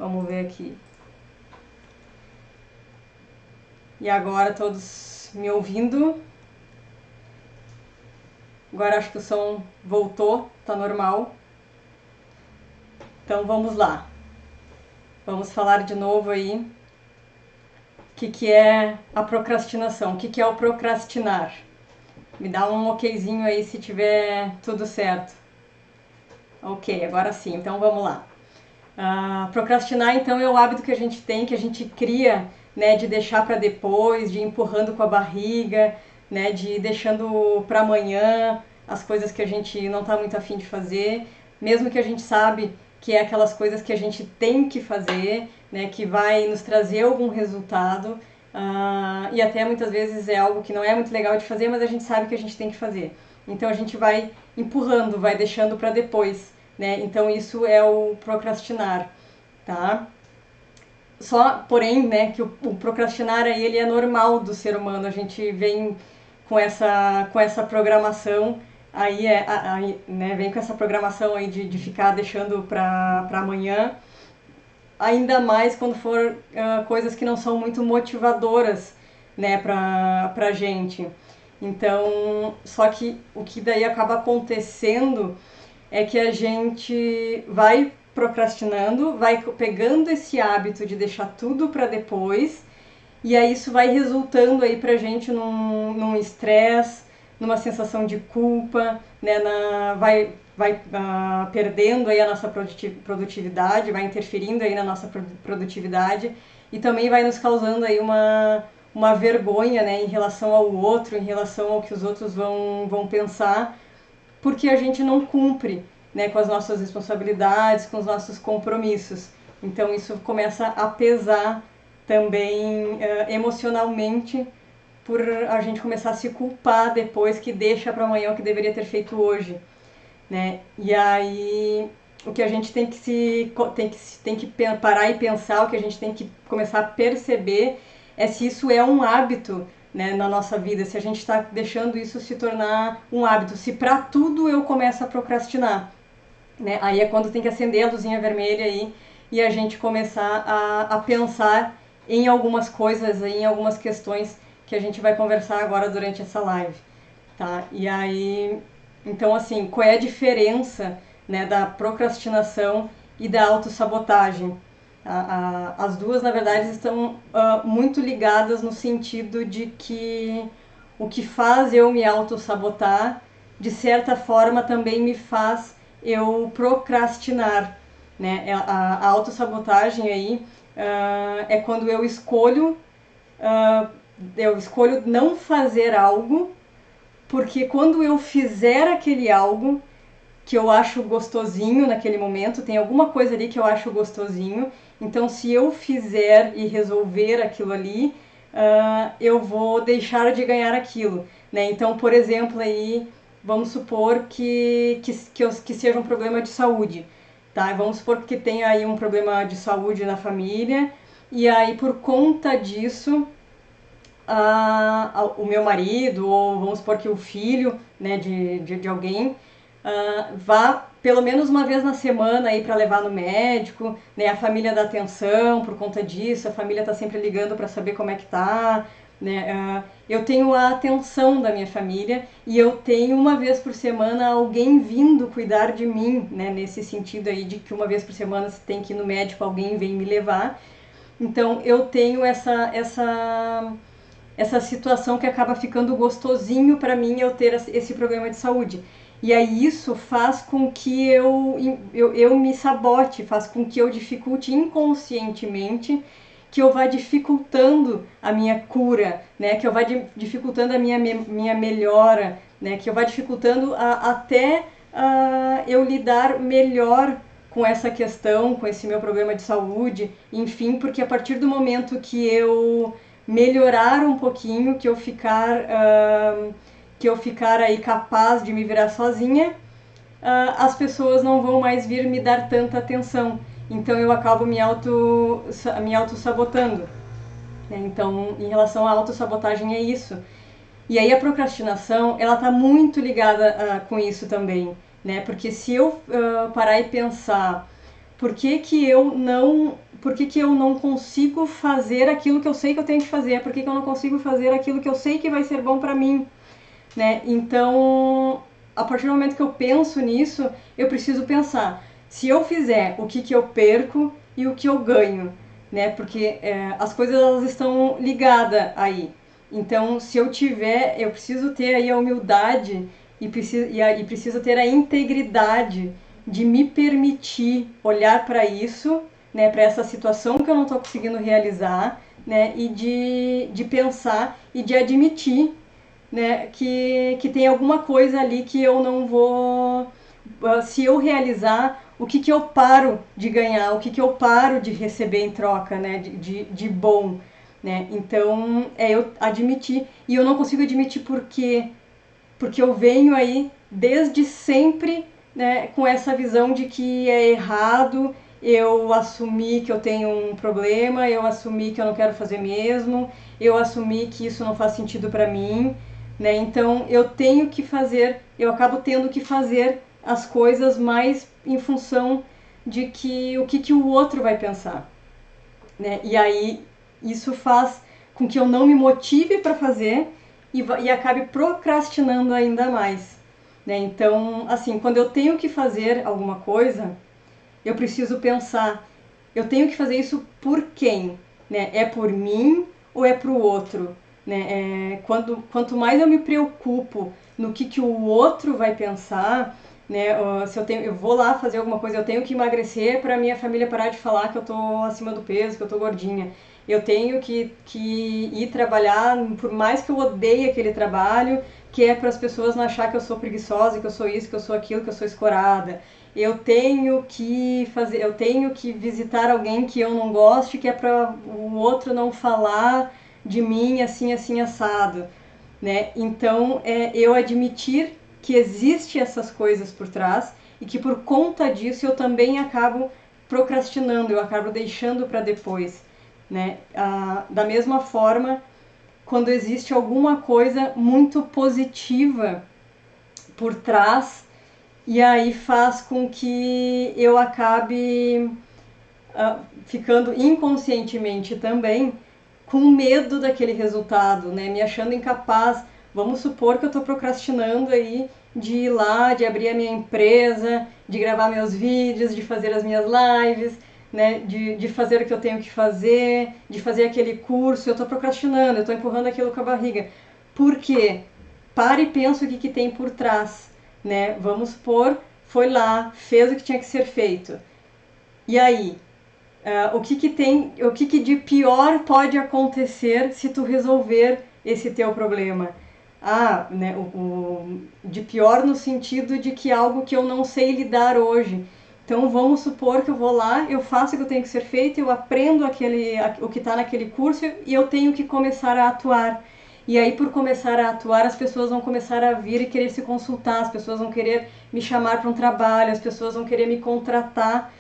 Vamos ver aqui. E agora todos me ouvindo? Agora acho que o som voltou, tá normal. Então vamos lá. Vamos falar de novo aí o que é a procrastinação, o que é o procrastinar. Me dá um okzinho aí se tiver tudo certo. Ok, agora sim, então vamos lá. Procrastinar, então, é o hábito que a gente tem, que a gente cria, né, de deixar para depois, de ir empurrando com a barriga, né, de ir deixando para amanhã as coisas que a gente não está muito afim de fazer, mesmo que a gente sabe que é aquelas coisas que a gente tem que fazer, né, que vai nos trazer algum resultado, e até muitas vezes é algo que não é muito legal de fazer, mas a gente sabe que a gente tem que fazer. Então a gente vai empurrando, vai deixando para depois, né? Então isso é o procrastinar, tá? Só, porém, né, que o procrastinar aí ele é normal do ser humano. A gente vem com essa programação aí né, vem com essa programação aí de ficar deixando para amanhã, ainda mais quando for coisas que não são muito motivadoras, né, pra gente. Então, só que o que daí acaba acontecendo é que a gente vai procrastinando, vai pegando esse hábito de deixar tudo para depois, e aí isso vai resultando aí pra gente num estresse, numa sensação de culpa, né, vai perdendo aí a nossa produtividade, vai interferindo aí na nossa produtividade e também vai nos causando aí uma vergonha, né, em relação ao outro, em relação ao que os outros vão pensar, porque a gente não cumpre, né, com as nossas responsabilidades, com os nossos compromissos. Então isso começa a pesar também emocionalmente, por a gente começar a se culpar depois que deixa para amanhã o que deveria ter feito hoje, né? E aí o que a gente tem que parar e pensar, o que a gente tem que começar a perceber é se isso é um hábito, né, na nossa vida, se a gente está deixando isso se tornar um hábito, se para tudo eu começo a procrastinar, né? Aí é quando tem que acender a luzinha vermelha aí e a gente começar a pensar em algumas coisas, em algumas questões que a gente vai conversar agora durante essa live, tá? E aí, então assim, qual é a diferença, né, da procrastinação e da autossabotagem? As duas, na verdade, estão muito ligadas no sentido de que o que faz eu me autossabotar, de certa forma, também me faz eu procrastinar, né? A autossabotagem aí é quando eu escolho não fazer algo, porque quando eu fizer aquele algo que eu acho gostosinho naquele momento, tem alguma coisa ali que eu acho gostosinho, então se eu fizer e resolver aquilo ali, eu vou deixar de ganhar aquilo, né? Então, por exemplo, aí vamos supor que seja um problema de saúde, tá? Vamos supor que tenha aí um problema de saúde na família, e aí por conta disso o meu marido, ou vamos supor que o filho, né, de alguém, vá pelo menos uma vez na semana aí para levar no médico, né? A família dá atenção por conta disso, a família tá sempre ligando para saber como é que tá, né? Eu tenho a atenção da minha família e eu tenho uma vez por semana alguém vindo cuidar de mim, né? Nesse sentido aí de que uma vez por semana se tem que ir no médico, alguém vem me levar. Então eu tenho essa situação que acaba ficando gostosinho para mim eu ter esse problema de saúde. E aí isso faz com que eu me sabote, faz com que eu dificulte inconscientemente, que eu vá dificultando a minha cura, né? Que eu vá dificultando a minha melhora, né? Que eu vá dificultando até eu lidar melhor com essa questão, com esse meu problema de saúde, enfim, porque a partir do momento que eu melhorar um pouquinho, que eu ficar aí capaz de me virar sozinha, as pessoas não vão mais vir me dar tanta atenção. Então eu acabo me auto-sabotando. Então, em relação à autossabotagem é isso. E aí a procrastinação, ela está muito ligada com isso também, né? Porque se eu parar e pensar, por que que eu não que eu não consigo fazer aquilo que eu sei que eu tenho que fazer? Por que eu não consigo fazer aquilo que eu sei que vai ser bom para mim? Né? Então, a partir do momento que eu penso nisso, eu preciso pensar, se eu fizer, o que eu perco e o que eu ganho, né? Porque as coisas elas estão ligadas aí. Então, se eu tiver, eu preciso ter aí a humildade e preciso ter a integridade de me permitir olhar para isso, né, para essa situação que eu não estou conseguindo realizar, né, e de pensar e de admitir, né, que tem alguma coisa ali que eu não vou. Se eu realizar, o que eu paro de ganhar, o que eu paro de receber em troca, né, de bom. Né? Então, eu admitir. E eu não consigo admitir por quê? Porque eu venho aí desde sempre, né, com essa visão de que é errado eu assumir que eu tenho um problema, eu assumir que eu não quero fazer mesmo, eu assumir que isso não faz sentido para mim, né? Então eu tenho que fazer, eu acabo tendo que fazer as coisas mais em função de que o que o outro vai pensar, né? E aí isso faz com que eu não me motive para fazer e acabe procrastinando ainda mais, né? Então, assim, quando eu tenho que fazer alguma coisa, eu preciso pensar, eu tenho que fazer isso por quem? Né? É por mim ou é para o outro? Né? Quanto mais eu me preocupo no que o outro vai pensar, né? Se eu vou lá fazer alguma coisa, eu tenho que emagrecer para minha família parar de falar que eu tô acima do peso, que eu tô gordinha. Eu tenho que ir trabalhar, por mais que eu odeie aquele trabalho, que é para as pessoas não achar que eu sou preguiçosa, que eu sou isso, que eu sou aquilo, que eu sou escorada. Eu tenho que fazer, eu tenho que visitar alguém que eu não goste, que é para o outro não falar de mim assim, assim, assado, né? Então, eu admitir que existe essas coisas por trás e que por conta disso eu também acabo procrastinando, eu acabo deixando para depois, né? Da mesma forma, quando existe alguma coisa muito positiva por trás, e aí faz com que eu acabe ficando inconscientemente também com medo daquele resultado, né? Me achando incapaz. Vamos supor que eu estou procrastinando aí de ir lá, de abrir a minha empresa, de gravar meus vídeos, de fazer as minhas lives, né? De fazer o que eu tenho que fazer, de fazer aquele curso. Eu estou procrastinando, eu estou empurrando aquilo com a barriga. Por quê? Para e pensa o que tem por trás, né? Vamos supor, foi lá, fez o que tinha que ser feito. E aí, o que de pior pode acontecer se tu resolver esse teu problema? Né, de pior no sentido de que algo que eu não sei lidar hoje. Então vamos supor que eu vou lá, eu faço o que eu tenho que ser feito, eu aprendo o que está naquele curso e eu tenho que começar a atuar. E aí, por começar a atuar, as pessoas vão começar a vir e querer se consultar, as pessoas vão querer me chamar para um trabalho, as pessoas vão querer me contratar.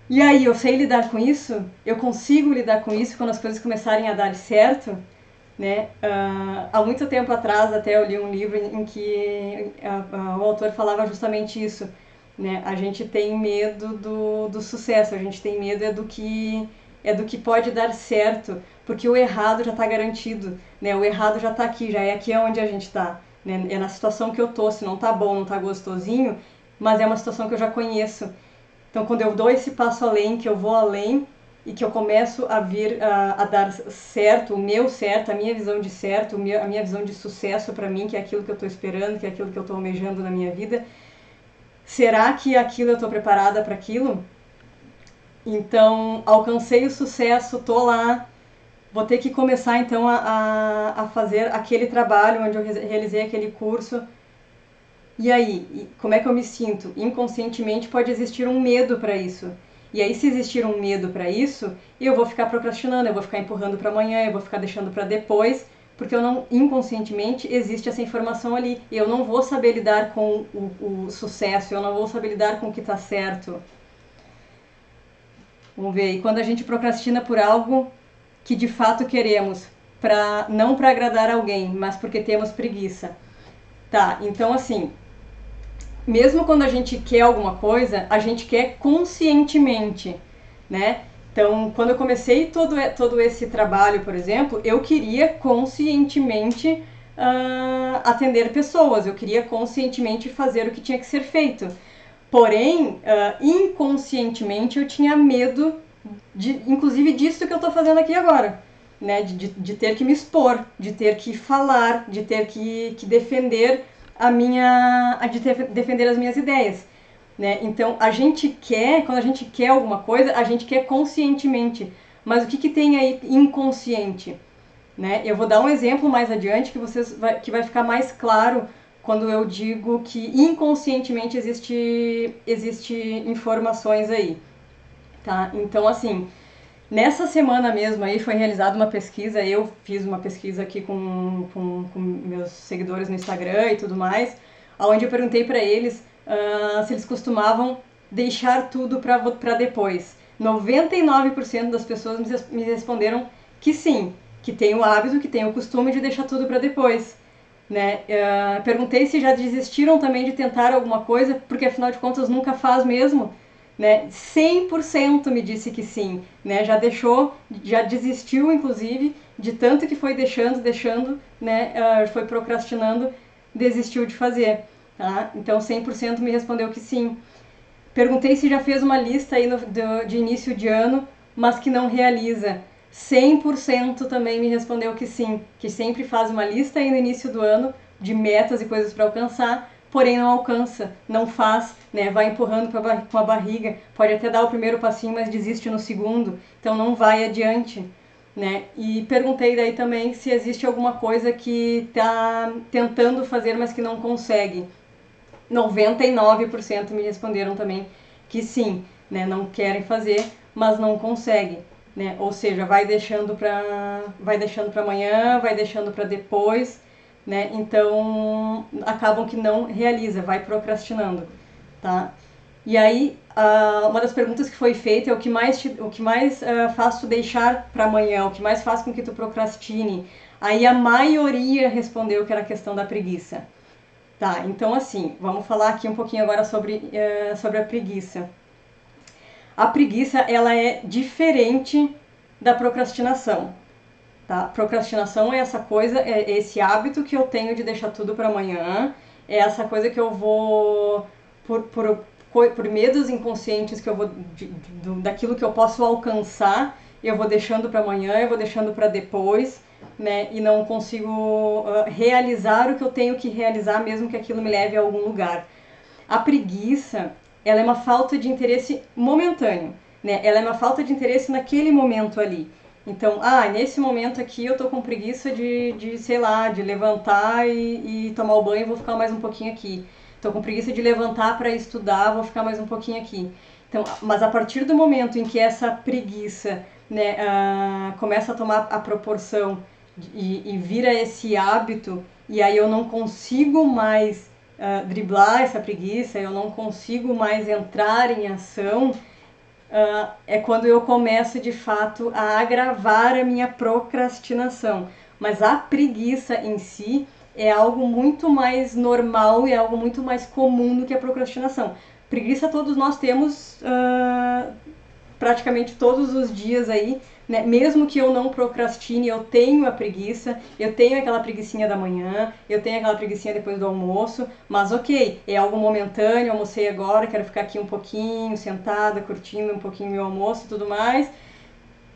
E aí, eu sei lidar com isso? Eu consigo lidar com isso quando as coisas começarem a dar certo? Né? Há muito tempo atrás, até eu li um livro em que o autor falava justamente isso. Né? A gente tem medo do sucesso, a gente tem medo do que pode dar certo, porque o errado já está garantido. Né? O errado já está aqui, já é aqui onde a gente está. Né? É na situação que eu tô, se não tá bom, não tá gostosinho, mas é uma situação que eu já conheço. Então, quando eu dou esse passo além, que eu vou além e que eu começo a vir a dar certo, o meu certo, a minha visão de certo, a minha visão de sucesso para mim, que é aquilo que eu estou esperando, que é aquilo que eu estou almejando na minha vida, será que aquilo eu estou preparada para aquilo? Então, alcancei o sucesso, tô lá, vou ter que começar então a fazer aquele trabalho onde eu realizei aquele curso. E aí, como é que eu me sinto? Inconscientemente pode existir um medo para isso. E aí, se existir um medo para isso, eu vou ficar procrastinando, eu vou ficar empurrando para amanhã, eu vou ficar deixando para depois, porque eu não, inconscientemente existe essa informação ali. E eu não vou saber lidar com o sucesso, eu não vou saber lidar com o que está certo. Vamos ver. E quando a gente procrastina por algo que de fato queremos, não para agradar alguém, mas porque temos preguiça. Tá, então assim, mesmo quando a gente quer alguma coisa, a gente quer conscientemente, né? Então, quando eu comecei todo esse trabalho, por exemplo, eu queria conscientemente atender pessoas, eu queria conscientemente fazer o que tinha que ser feito. Porém, inconscientemente eu tinha medo, inclusive disso que eu estou fazendo aqui agora, né? De ter que me expor, de ter que falar, de ter que defender defender as minhas ideias. Né? Então, quando a gente quer alguma coisa, a gente quer conscientemente. Mas o que tem aí inconsciente? Né? Eu vou dar um exemplo mais adiante que vai ficar mais claro quando eu digo que inconscientemente existe informações aí. Tá? Então, assim, nessa semana mesmo aí foi realizada uma pesquisa, eu fiz uma pesquisa aqui com meus seguidores no Instagram e tudo mais, onde eu perguntei para eles se eles costumavam deixar tudo para depois. 99% das pessoas me responderam que sim, que tem o hábito, que tem o costume de deixar tudo para depois. Né? Perguntei se já desistiram também de tentar alguma coisa, porque afinal de contas nunca faz mesmo. Né? 100% me disse que sim, né? Já desistiu, inclusive, de tanto que foi deixando, né? Foi procrastinando, desistiu de fazer. Tá? Então 100% me respondeu que sim. Perguntei se já fez uma lista aí de início de ano, mas que não realiza. 100% também me respondeu que sim, que sempre faz uma lista aí no início do ano de metas e coisas para alcançar, porém não alcança, não faz, né? Vai empurrando com a barriga, pode até dar o primeiro passinho, mas desiste no segundo, então não vai adiante. Né? E perguntei daí também se existe alguma coisa que está tentando fazer, mas que não consegue. 99% me responderam também que sim, né? Não querem fazer, mas não conseguem. Né? Ou seja, vai deixando para amanhã, vai deixando para depois, né? Então acabam que não realiza, vai procrastinando, tá? E aí uma das perguntas que foi feita é o que mais faz tu deixar para amanhã, o que mais faz com que tu procrastine. Aí a maioria respondeu que era a questão da preguiça. Tá, então assim, vamos falar aqui um pouquinho agora sobre a preguiça. A preguiça, ela é diferente da procrastinação, tá? Procrastinação é essa coisa, é esse hábito que eu tenho de deixar tudo para amanhã, é essa coisa que eu vou, por medos inconscientes que eu vou, daquilo que eu posso alcançar, eu vou deixando para amanhã, eu vou deixando para depois, né? E não consigo realizar o que eu tenho que realizar, mesmo que aquilo me leve a algum lugar. A preguiça, ela é uma falta de interesse momentâneo, né? Ela é uma falta de interesse naquele momento ali. Então, nesse momento aqui eu tô com preguiça sei lá, de levantar e tomar o banho e vou ficar mais um pouquinho aqui. Tô com preguiça de levantar para estudar, vou ficar mais um pouquinho aqui. Então, mas a partir do momento em que essa preguiça, né, começa a tomar a proporção e vira esse hábito, e aí eu não consigo mais driblar essa preguiça, eu não consigo mais entrar em ação, é quando eu começo de fato a agravar a minha procrastinação. Mas a preguiça em si é algo muito mais normal e é algo muito mais comum do que a procrastinação. Preguiça todos nós temos praticamente todos os dias aí, né? Mesmo que eu não procrastine, eu tenho a preguiça, eu tenho aquela preguicinha da manhã, eu tenho aquela preguicinha depois do almoço, mas ok, é algo momentâneo, almocei agora, quero ficar aqui um pouquinho, sentada, curtindo um pouquinho meu almoço e tudo mais.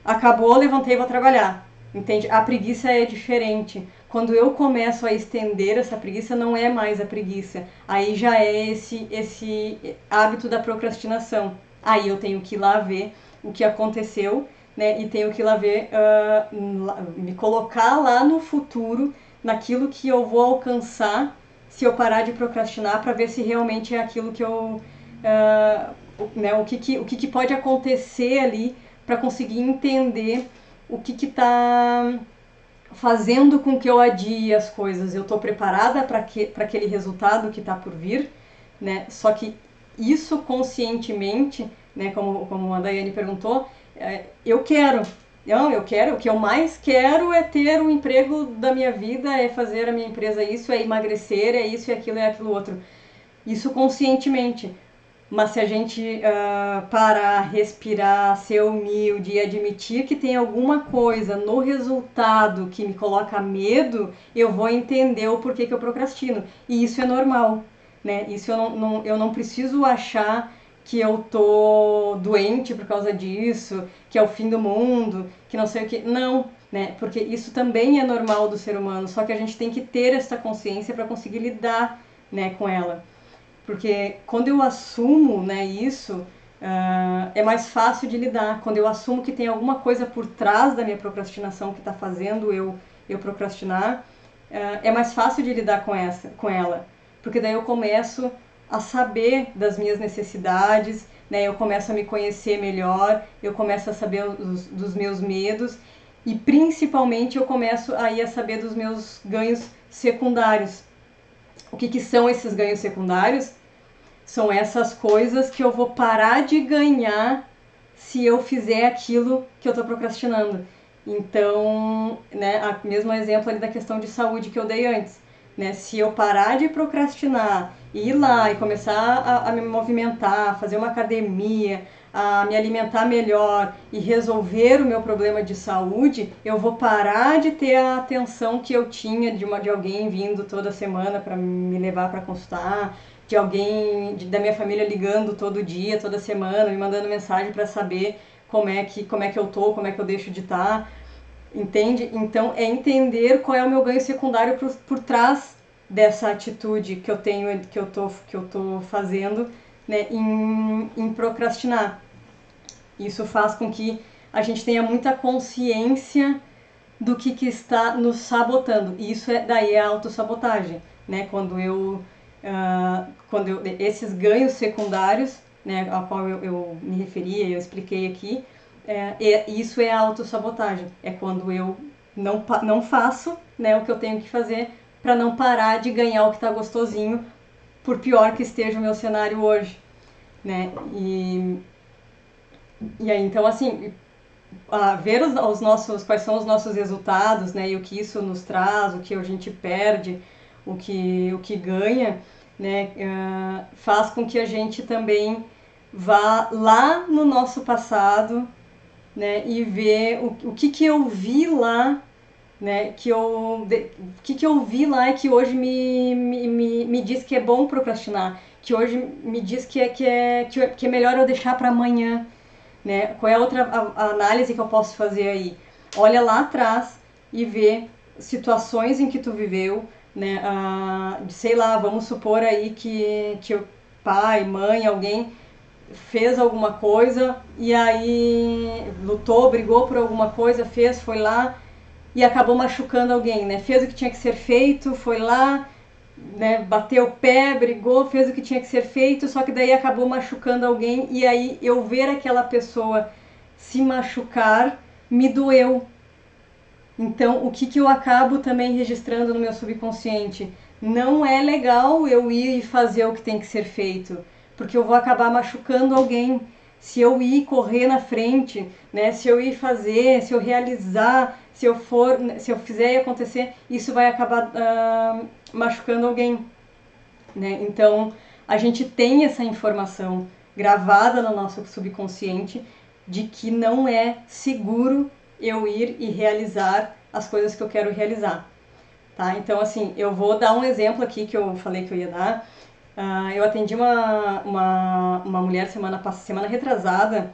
Acabou, levantei e vou trabalhar. Entende? A preguiça é diferente. Quando eu começo a estender essa preguiça, não é mais a preguiça. Aí já é esse hábito da procrastinação. Aí eu tenho que ir lá ver o que aconteceu, né? E tenho que ir lá ver, me colocar lá no futuro, naquilo que eu vou alcançar se eu parar de procrastinar, para ver se realmente é aquilo que eu. Né, o que pode acontecer ali para conseguir entender o que está fazendo com que eu adie as coisas. Eu estou preparada para aquele resultado que está por vir, né? Só que isso conscientemente, né, como a Daiane perguntou, eu quero. Eu quero, o que eu mais quero é ter o emprego da minha vida, é fazer a minha empresa isso, é emagrecer, é isso e aquilo outro. Isso conscientemente. Mas se a gente parar, respirar, ser humilde e admitir que tem alguma coisa no resultado que me coloca medo, eu vou entender o porquê que eu procrastino. E isso é normal, né? Isso eu não preciso achar que eu tô doente por causa disso, que é o fim do mundo, que não sei o que. Não, né? Porque isso também é normal do ser humano, só que a gente tem que ter essa consciência para conseguir lidar, né, com ela. Porque quando eu assumo, né, isso, é mais fácil de lidar. Quando eu assumo que tem alguma coisa por trás da minha procrastinação que está fazendo eu procrastinar, é mais fácil de lidar com ela. Porque daí eu começo a saber das minhas necessidades, né, eu começo a me conhecer melhor, eu começo a saber dos meus medos e principalmente eu começo aí a saber dos meus ganhos secundários. O que são esses ganhos secundários? São essas coisas que eu vou parar de ganhar se eu fizer aquilo que eu estou procrastinando. Então, né, o mesmo exemplo ali da questão de saúde que eu dei antes. Né? Se eu parar de procrastinar, ir lá e começar a me movimentar, fazer uma academia, a me alimentar melhor e resolver o meu problema de saúde, eu vou parar de ter a atenção que eu tinha de alguém vindo toda semana para me levar para consultar, de alguém da minha família ligando todo dia, toda semana, me mandando mensagem para saber como é que eu tô, como é que eu deixo de estar. Entende? Então é entender qual é o meu ganho secundário por trás dessa atitude que eu tenho, que eu tô fazendo, né, em procrastinar. Isso faz com que a gente tenha muita consciência do que está nos sabotando. E isso daí é a autossabotagem, né? Esses ganhos secundários, né, a qual eu me referi, eu expliquei aqui, isso é a autossabotagem. É quando eu não faço, né, o que eu tenho que fazer para não parar de ganhar o que está gostosinho, por pior que esteja o meu cenário hoje, né? E aí, então, assim, ver os nossos, quais são os nossos resultados, né, e o que isso nos traz, o que a gente perde, o que ganha, né, faz com que a gente também vá lá no nosso passado, né, e ver o que eu vi lá, né, o que eu vi lá e que hoje me diz que é bom procrastinar, que hoje me diz que é melhor eu deixar para amanhã, né? Qual é a outra análise que eu posso fazer aí? Olha lá atrás e vê situações em que tu viveu, né? Sei lá, vamos supor aí que o pai, mãe, alguém fez alguma coisa e aí lutou, brigou por alguma coisa, foi lá e acabou machucando alguém, né? Fez o que tinha que ser feito, foi lá, né, bateu o pé, brigou, fez o que tinha que ser feito, só que daí acabou machucando alguém e aí eu ver aquela pessoa se machucar me doeu. Então, o que eu acabo também registrando no meu subconsciente? Não é legal eu ir e fazer o que tem que ser feito, porque eu vou acabar machucando alguém. Se eu ir correr na frente, né? Se eu ir fazer, se eu realizar, se eu fizer e acontecer, isso vai acabar machucando alguém, né? Então, a gente tem essa informação gravada no nosso subconsciente de que não é seguro eu ir e realizar as coisas que eu quero realizar, tá? Então, assim, eu vou dar um exemplo aqui que eu falei que eu ia dar. Eu atendi uma mulher semana retrasada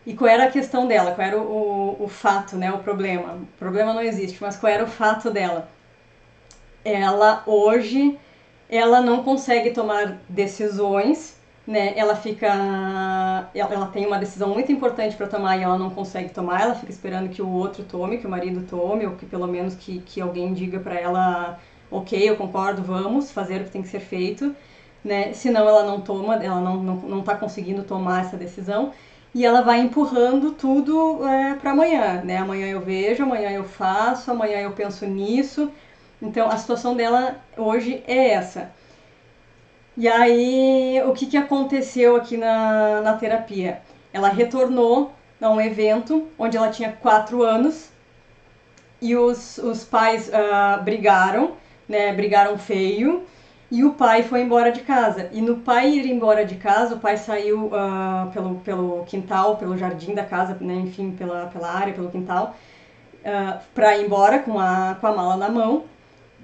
e qual era a questão dela, qual era o fato, né, o problema. O problema não existe, mas qual era o fato dela? Ela hoje ela não consegue tomar decisões, né? Ela tem uma decisão muito importante para tomar e ela não consegue tomar, ela fica esperando que o outro tome, que o marido tome, ou que pelo menos que alguém diga para ela, ok, eu concordo, vamos fazer o que tem que ser feito, né? Senão ela não toma, ela não tá conseguindo tomar essa decisão e ela vai empurrando tudo para amanhã, né? Amanhã eu vejo, amanhã eu faço, amanhã eu penso nisso. Então, a situação dela hoje é essa. E aí, o que aconteceu aqui na terapia? Ela retornou a um evento onde ela tinha 4 anos e os pais brigaram, né? Brigaram feio. e o pai foi embora de casa. E no pai ir embora de casa, o pai saiu pelo quintal, pelo jardim da casa, né, enfim, pela área, pelo quintal, para ir embora com a mala na mão.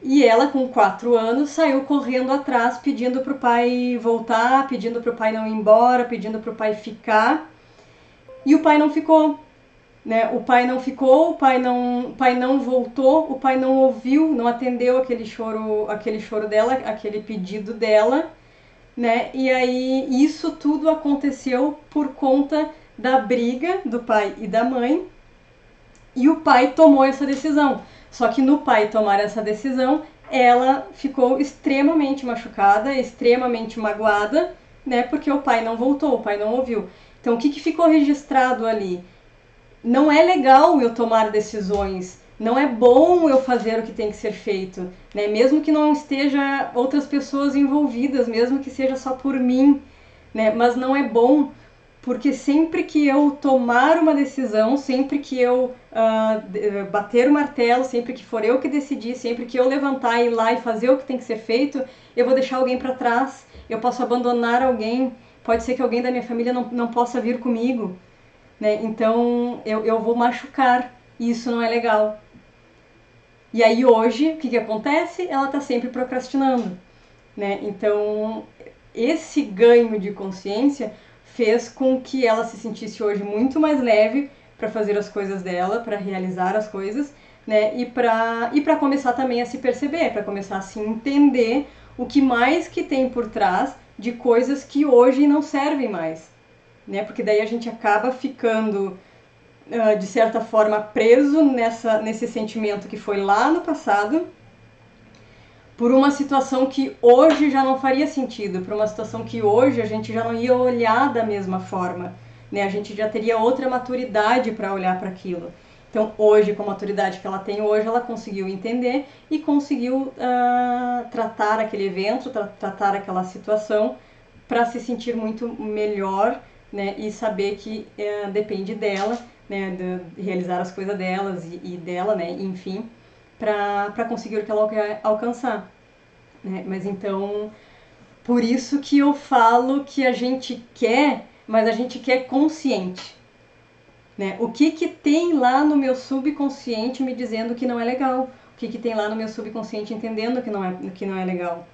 E ela, com 4 anos, saiu correndo atrás, pedindo pro pai voltar, pedindo pro pai não ir embora, pedindo pro pai ficar. E o pai não ficou, né? O pai não ficou, o pai não voltou, o pai não ouviu, não atendeu aquele choro dela, aquele pedido dela, né? E aí isso tudo aconteceu por conta da briga do pai e da mãe. E o pai tomou essa decisão. Só que no pai tomar essa decisão, ela ficou extremamente machucada, extremamente magoada, né? Porque o pai não voltou, o pai não ouviu. Então, o que ficou registrado ali? Não é legal eu tomar decisões, não é bom eu fazer o que tem que ser feito, né? Mesmo que não esteja outras pessoas envolvidas, mesmo que seja só por mim, né? Mas não é bom, porque sempre que eu tomar uma decisão, sempre que eu bater o martelo, sempre que for eu que decidir, sempre que eu levantar, ir lá e fazer o que tem que ser feito, eu vou deixar alguém para trás, eu posso abandonar alguém, pode ser que alguém da minha família não possa vir comigo, né? Então eu vou machucar e isso não é legal. E aí hoje, o que acontece? Ela está sempre procrastinando, né? Então esse ganho de consciência fez com que ela se sentisse hoje muito mais leve para fazer as coisas dela, para realizar as coisas, né? E para começar também a se perceber, para começar a se entender o que mais que tem por trás de coisas que hoje não servem mais, né? Porque daí a gente acaba ficando de certa forma preso nesse sentimento que foi lá no passado, por uma situação que hoje já não faria sentido, por uma situação que hoje a gente já não ia olhar da mesma forma, né? A gente já teria outra maturidade para olhar para aquilo. Então, hoje, com a maturidade que ela tem hoje, ela conseguiu entender e conseguiu tratar aquele evento, tratar aquela situação para se sentir muito melhor, né? E saber que depende dela, né? De realizar as coisas delas e dela, né? Enfim, para conseguir o que ela quer alcançar, né? Mas então, por isso que eu falo que a gente quer, mas a gente quer consciente, né? O que tem lá no meu subconsciente me dizendo que não é legal? O que tem lá no meu subconsciente entendendo que não é legal,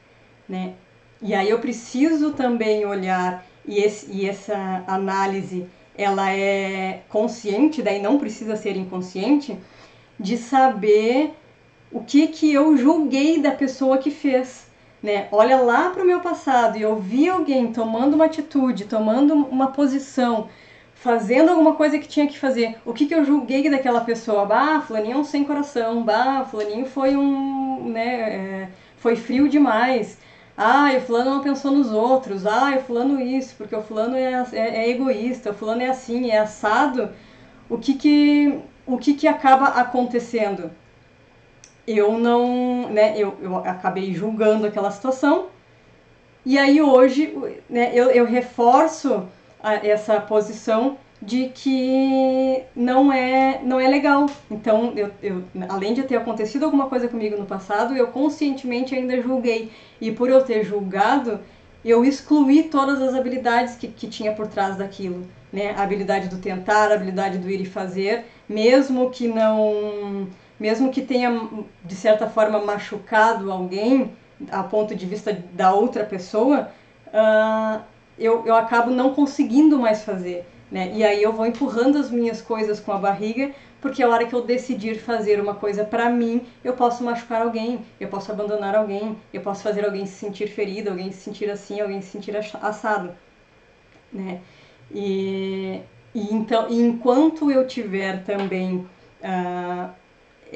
né? E aí eu preciso também olhar, e essa análise ela é consciente, daí não precisa ser inconsciente, de saber o que eu julguei da pessoa que fez, né? Olha lá para o meu passado e eu vi alguém tomando uma atitude, tomando uma posição, fazendo alguma coisa que tinha que fazer. O que eu julguei daquela pessoa? Bah, fulaninho é um sem coração. Bah, fulaninho foi foi frio demais. Ah, o fulano não pensou nos outros. Ah, o fulano isso, porque o fulano é egoísta. O fulano é assim, é assado. O que acaba acontecendo? Eu não, né, eu acabei julgando aquela situação e aí hoje, né, eu reforço essa posição de que não é legal. Então, além de ter acontecido alguma coisa comigo no passado, eu conscientemente ainda julguei. E por eu ter julgado, eu excluí todas as habilidades que tinha por trás daquilo, né? A habilidade do tentar, a habilidade do ir e fazer, mesmo que tenha, de certa forma, machucado alguém, a ponto de vista da outra pessoa, eu acabo não conseguindo mais fazer, né? E aí eu vou empurrando as minhas coisas com a barriga, porque a hora que eu decidir fazer uma coisa para mim, eu posso machucar alguém, eu posso abandonar alguém, eu posso fazer alguém se sentir ferido, alguém se sentir assim, alguém se sentir assado, né? Então, enquanto eu tiver também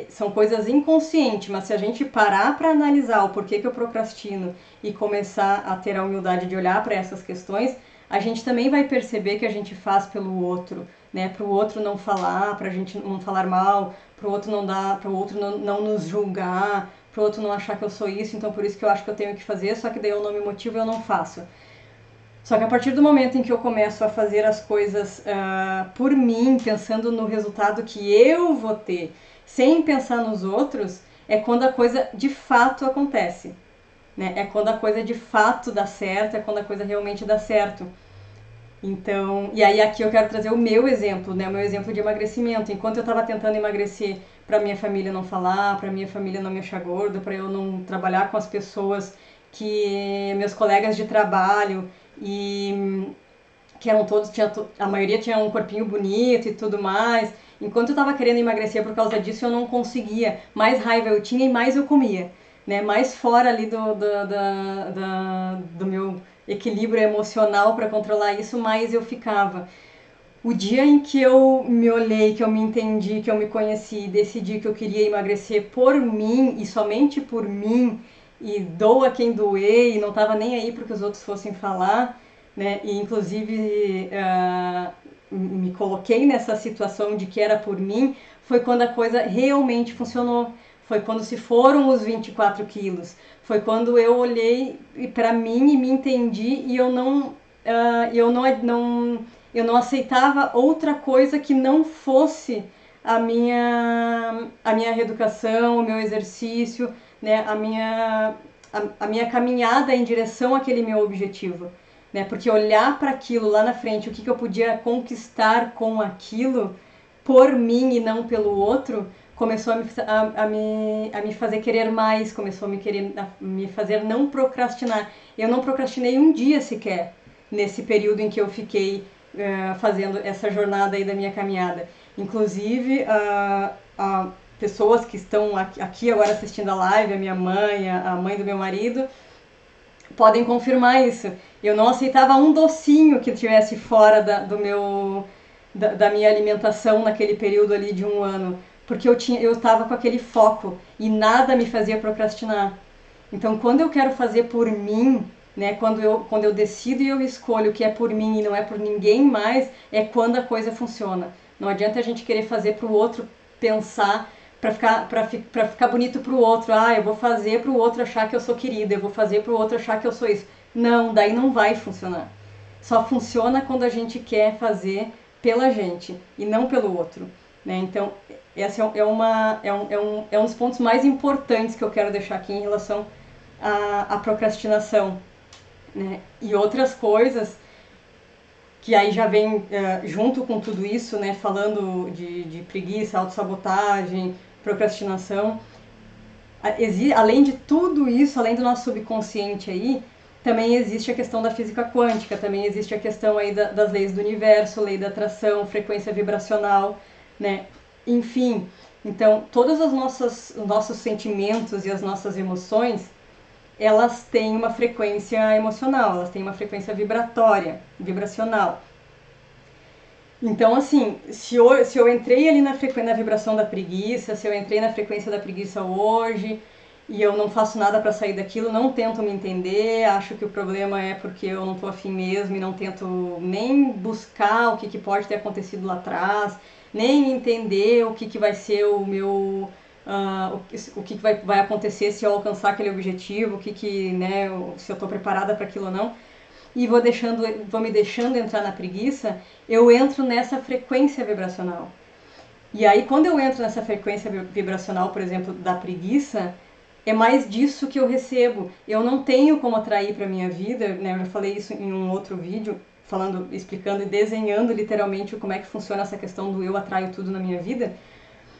são coisas inconscientes, mas se a gente parar para analisar o porquê que eu procrastino e começar a ter a humildade de olhar para essas questões, a gente também vai perceber que a gente faz pelo outro, né? Para o outro não falar, para a gente não falar mal, para o outro não dar, para o outro não nos julgar, para o outro não achar que eu sou isso, então por isso que eu acho que eu tenho que fazer, só que daí eu não me motivo e eu não faço. Só que a partir do momento em que eu começo a fazer as coisas por mim, pensando no resultado que eu vou ter, sem pensar nos outros, é quando a coisa de fato acontece, né? É quando a coisa de fato dá certo, é quando a coisa realmente dá certo. Então, e aí aqui eu quero trazer o meu exemplo, né? O meu exemplo de emagrecimento. Enquanto eu estava tentando emagrecer para minha família não falar, para minha família não me achar gorda, para eu não trabalhar com as pessoas que meus colegas de trabalho e que eram todos, a maioria tinha um corpinho bonito e tudo mais. Enquanto eu estava querendo emagrecer por causa disso, eu não conseguia. Mais raiva eu tinha e mais eu comia, né? Mais fora ali do meu equilíbrio emocional para controlar isso, mais eu ficava. O dia em que eu me olhei, que eu me entendi, que eu me conheci, decidi que eu queria emagrecer por mim e somente por mim, e doa quem doer, e não estava nem aí para que os outros fossem falar, né? E inclusive me coloquei nessa situação de que era por mim, foi quando a coisa realmente funcionou. Foi quando se foram os 24 quilos. Foi quando eu olhei para mim e me entendi e eu não aceitava outra coisa que não fosse a minha reeducação, o meu exercício, né, a minha caminhada em direção àquele meu objetivo. Né, porque olhar para aquilo lá na frente, o que eu podia conquistar com aquilo, por mim e não pelo outro, começou a me fazer querer mais, começou a me fazer não procrastinar. Eu não procrastinei um dia sequer nesse período em que eu fiquei fazendo essa jornada aí da minha caminhada. Inclusive, pessoas que estão aqui agora assistindo a live, a minha mãe, a mãe do meu marido, podem confirmar isso. Eu não aceitava um docinho que estivesse fora da minha alimentação naquele período ali de um ano, porque eu estava com aquele foco e nada me fazia procrastinar. Então, quando eu quero fazer por mim, né, quando eu decido e eu escolho que é por mim e não é por ninguém mais, é quando a coisa funciona. Não adianta a gente querer fazer para o outro pensar para ficar bonito para o outro. Ah, eu vou fazer para o outro achar que eu sou querida, eu vou fazer para o outro achar que eu sou isso. Não, daí não vai funcionar. Só funciona quando a gente quer fazer pela gente e não pelo outro. Né? Então, esse é um dos pontos mais importantes que eu quero deixar aqui em relação à procrastinação. Né? E outras coisas que aí já vem junto com tudo isso, né? Falando de preguiça, autossabotagem, procrastinação. Além de tudo isso, além do nosso subconsciente aí, também existe a questão da física quântica, também existe a questão aí das leis do universo, lei da atração, frequência vibracional, né? Enfim, então todos os nossos sentimentos e as nossas emoções, elas têm uma frequência emocional, elas têm uma frequência vibracional. Então, assim, se eu entrei ali na vibração da preguiça, se eu entrei na frequência da preguiça hoje e eu não faço nada para sair daquilo, não tento me entender, acho que o problema é porque eu não tô afim mesmo e não tento nem buscar o que pode ter acontecido lá atrás, nem entender o que vai ser o meu. O que vai acontecer se eu alcançar aquele objetivo, né, se eu estou preparada para aquilo ou não, e vou me deixando entrar na preguiça, eu entro nessa frequência vibracional. E aí, quando eu entro nessa frequência vibracional, por exemplo, da preguiça, é mais disso que eu recebo. Eu não tenho como atrair para minha vida, né? Eu já falei isso em um outro vídeo, explicando e desenhando literalmente como é que funciona essa questão do eu atraio tudo na minha vida.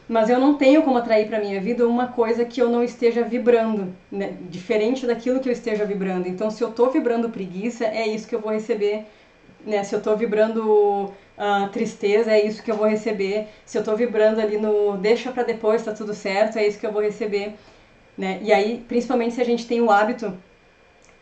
Mas eu não tenho como atrair para minha vida uma coisa que eu não esteja vibrando, né? Diferente daquilo que eu esteja vibrando. Então, se eu estou vibrando preguiça, é isso que eu vou receber. Né? Se eu estou vibrando tristeza, é isso que eu vou receber. Se eu estou vibrando ali no deixa para depois, tá tudo certo, é isso que eu vou receber. Né? E aí, principalmente se a gente tem o hábito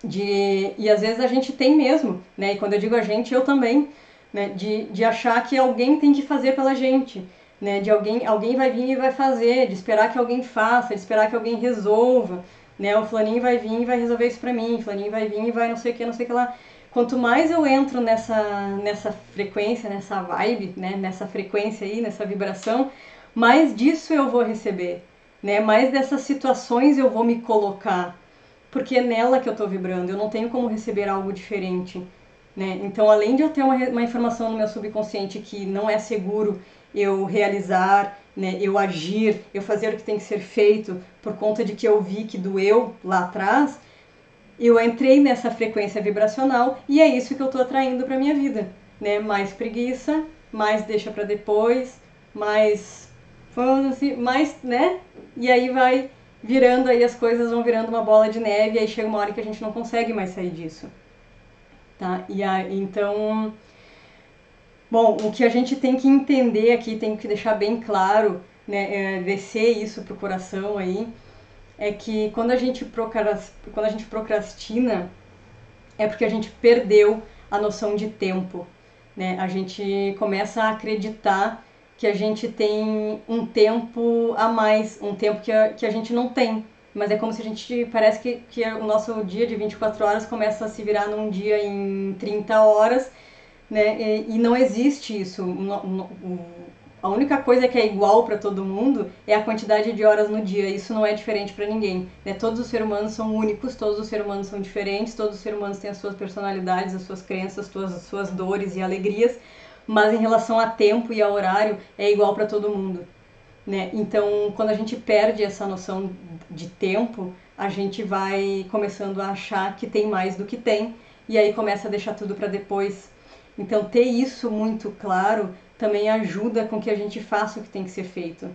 e às vezes a gente tem mesmo, né? E quando eu digo a gente, eu também, né? De achar que alguém tem que fazer pela gente. Né, de alguém vai vir e vai fazer, de esperar que alguém faça, de esperar que alguém resolva, né, o fulaninho vai vir e vai resolver isso pra mim, o fulaninho vai vir e vai não sei o que lá. Quanto mais eu entro nessa frequência, nessa vibe, né, nessa frequência aí, nessa vibração, mais disso eu vou receber, né, mais dessas situações eu vou me colocar, porque é nela que eu tô vibrando, eu não tenho como receber algo diferente. Né? Então, além de eu ter uma informação no meu subconsciente que não é seguro eu realizar, né, eu agir, eu fazer o que tem que ser feito por conta de que eu vi que doeu lá atrás, eu entrei nessa frequência vibracional e é isso que eu estou atraindo para minha vida, né? Mais preguiça, mais deixa para depois, mais foda-se, mais, né? E aí vai virando aí as coisas vão virando uma bola de neve e aí chega uma hora que a gente não consegue mais sair disso, tá? E aí, então, bom, o que a gente tem que entender aqui, tem que deixar bem claro, né, descer isso pro coração aí, é que quando a gente procrastina, é porque a gente perdeu a noção de tempo, né? A gente começa a acreditar que a gente tem um tempo a mais, um tempo que a gente não tem. Mas é como se a gente, parece que o nosso dia de 24 horas começa a se virar num dia em 30 horas, né? E não existe isso. A única coisa que é igual para todo mundo é a quantidade de horas no dia. Isso não é diferente para ninguém, né? Todos os seres humanos são únicos, todos os seres humanos são diferentes, todos os seres humanos têm as suas personalidades, as suas crenças, as suas dores e alegrias, mas em relação a tempo e a horário é igual para todo mundo, né? Então, quando a gente perde essa noção de tempo, a gente vai começando a achar que tem mais do que tem e aí começa a deixar tudo para depois. Então, ter isso muito claro também ajuda com que a gente faça o que tem que ser feito.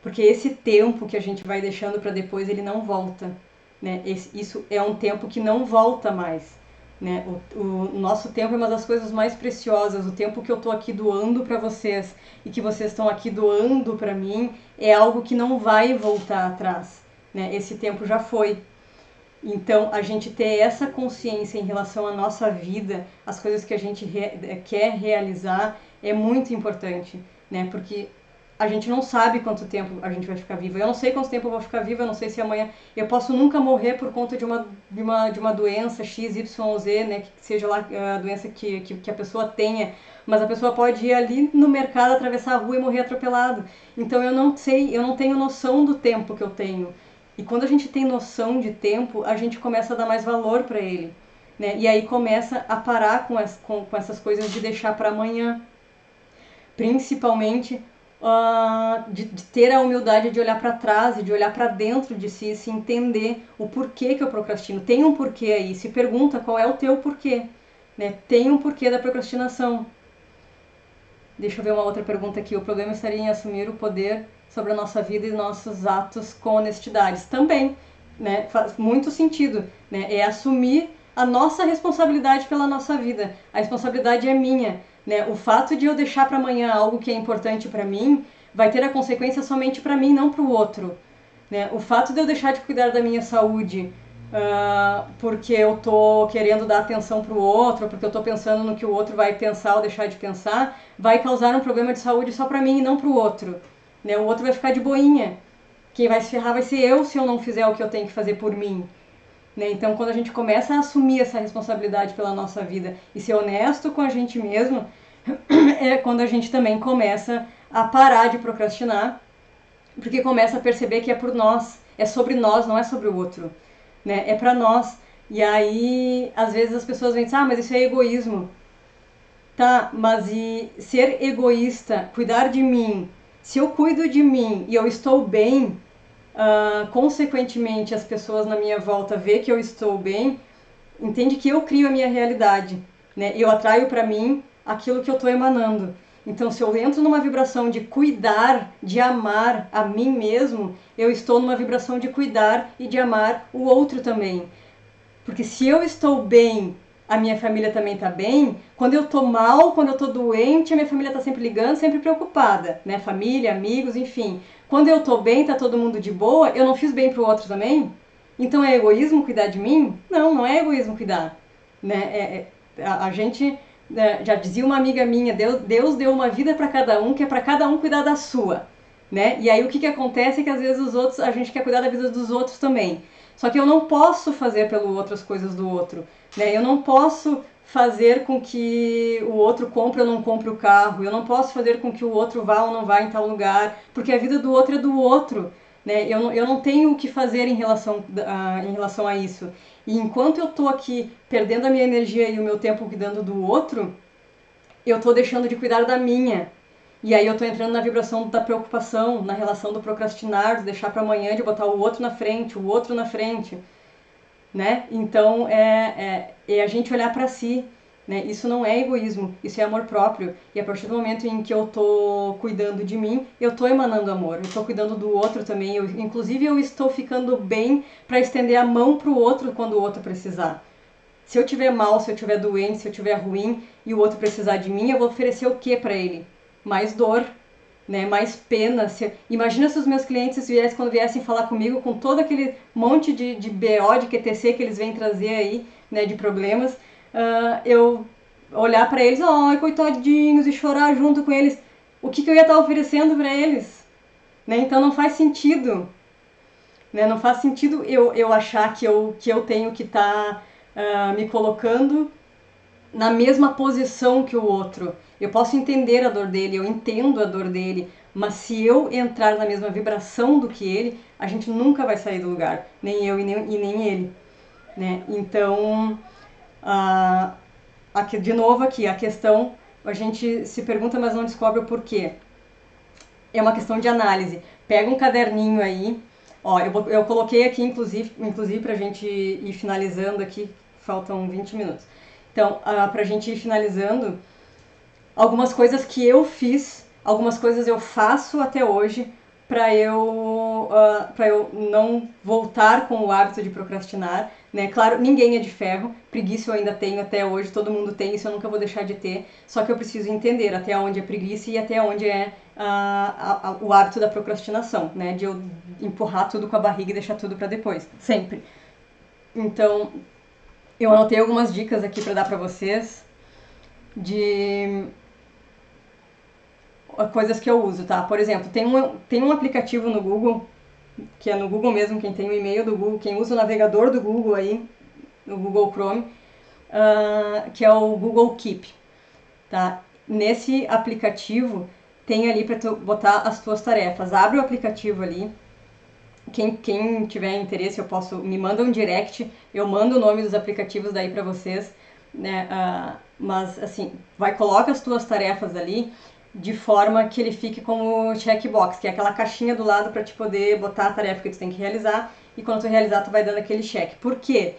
Porque esse tempo que a gente vai deixando para depois, ele não volta, né? Isso é um tempo que não volta mais, né? O nosso tempo é uma das coisas mais preciosas. O tempo que eu tô aqui doando para vocês e que vocês estão aqui doando para mim é algo que não vai voltar atrás, né? Esse tempo já foi. Então, a gente ter essa consciência em relação à nossa vida, as coisas que a gente quer realizar, é muito importante, né? Porque a gente não sabe quanto tempo a gente vai ficar viva. Eu não sei quanto tempo eu vou ficar viva, eu não sei se amanhã... Eu posso nunca morrer por conta de uma doença X, Y, Z, né? Que seja lá a doença que a pessoa tenha. Mas a pessoa pode ir ali no mercado, atravessar a rua e morrer atropelado. Então, eu não sei, eu não tenho noção do tempo que eu tenho. E quando a gente tem noção de tempo, a gente começa a dar mais valor para ele, né? E aí começa a parar com essas coisas de deixar para amanhã. Principalmente de ter a humildade de olhar para trás e de olhar para dentro de si e se entender o porquê que eu procrastino. Tem um porquê aí. Se pergunta qual é o teu porquê, né? Tem um porquê da procrastinação. Deixa eu ver uma outra pergunta aqui. O problema estaria em assumir o poder sobre a nossa vida e nossos atos com honestidade. Também, né? Faz muito sentido, né? É assumir a nossa responsabilidade pela nossa vida. A responsabilidade é minha, né? O fato de eu deixar para amanhã algo que é importante para mim vai ter a consequência somente para mim, não para o outro, né? O fato de eu deixar de cuidar da minha saúde porque eu tô querendo dar atenção pro outro, porque eu tô pensando no que o outro vai pensar ou deixar de pensar, vai causar um problema de saúde só pra mim e não pro outro, né? O outro vai ficar de boinha. Quem vai se ferrar vai ser eu se eu não fizer o que eu tenho que fazer por mim, né? Então, quando a gente começa a assumir essa responsabilidade pela nossa vida e ser honesto com a gente mesmo, é quando a gente também começa a parar de procrastinar, porque começa a perceber que é por nós, é sobre nós, não é sobre o outro, né? É para nós. E aí, às vezes as pessoas vêm dizer, ah, mas isso é egoísmo. Tá, mas e ser egoísta, cuidar de mim, se eu cuido de mim e eu estou bem, consequentemente as pessoas na minha volta vê que eu estou bem, entende que eu crio a minha realidade, né? Eu atraio para mim aquilo que eu estou emanando. Então, se eu entro numa vibração de cuidar, de amar a mim mesmo, eu estou numa vibração de cuidar e de amar o outro também. Porque se eu estou bem, a minha família também está bem. Quando eu estou mal, quando eu estou doente, a minha família está sempre ligando, sempre preocupada, né? Família, amigos, enfim. Quando eu estou bem, está todo mundo de boa, eu não fiz bem para o outro também? Então é egoísmo cuidar de mim? Não, não é egoísmo cuidar, né? A gente já dizia uma amiga minha, Deus deu uma vida para cada um, que é para cada um cuidar da sua, né? E aí o que acontece é que às vezes os outros, a gente quer cuidar da vida dos outros também. Só que eu não posso fazer pelo outro as coisas do outro, né? Eu não posso fazer com que o outro compre ou não compre o carro. Eu não posso fazer com que o outro vá ou não vá em tal lugar, porque a vida do outro é do outro, né? Eu não tenho o que fazer em relação a isso. E enquanto eu tô aqui perdendo a minha energia e o meu tempo cuidando do outro, eu tô deixando de cuidar da minha. E aí eu tô entrando na vibração da preocupação, na relação do procrastinar, de deixar para amanhã, de botar o outro na frente, o outro na frente. né? Então é a gente olhar para si, né? Isso não é egoísmo, isso é amor próprio. E a partir do momento em que eu tô cuidando de mim, eu tô emanando amor, eu tô cuidando do outro também. Inclusive eu estou ficando bem para estender a mão pro outro quando o outro precisar. Se eu tiver mal, se eu tiver doente, se eu tiver ruim e o outro precisar de mim, eu vou oferecer o que para ele? Mais dor, né? Mais pena. Imagina se os meus clientes viessem, quando viessem falar comigo com todo aquele monte de BO, de QTC que eles vêm trazer aí, né? De problemas, eu olhar para eles, ai, coitadinhos, e chorar junto com eles. O que eu ia estar oferecendo para eles? Né? Então não faz sentido, né? Não faz sentido eu achar que eu tenho que estar me colocando na mesma posição que o outro. Eu posso entender a dor dele, eu entendo a dor dele, mas se eu entrar na mesma vibração do que ele, a gente nunca vai sair do lugar, nem eu e nem ele, né? Então, aqui, de novo aqui, a questão, a gente se pergunta, mas não descobre o porquê. É uma questão de análise. Pega um caderninho aí, ó, eu coloquei aqui, inclusive pra gente ir finalizando aqui, faltam 20 minutos. Então, pra gente ir finalizando, algumas coisas que eu fiz, algumas coisas eu faço até hoje para eu não voltar com o hábito de procrastinar, né? Claro, ninguém é de ferro, preguiça eu ainda tenho até hoje, todo mundo tem, isso eu nunca vou deixar de ter, só que eu preciso entender até onde é preguiça e até onde é o hábito da procrastinação, né? De eu empurrar tudo com a barriga e deixar tudo para depois, sempre. Então, eu anotei algumas dicas aqui para dar para vocês de coisas que eu uso, tá? Por exemplo, tem um aplicativo no Google, que é no Google mesmo, quem tem o e-mail do Google, quem usa o navegador do Google aí, no Google Chrome, que é o Google Keep, tá? Nesse aplicativo tem ali para tu botar as tuas tarefas. Abre o aplicativo ali. Quem tiver interesse, me manda um direct, eu mando o nome dos aplicativos daí para vocês, né? Mas assim, coloca as tuas tarefas ali de forma que ele fique como checkbox, que é aquela caixinha do lado para te poder botar a tarefa que tu tem que realizar e quando tu realizar tu vai dando aquele check. Por quê?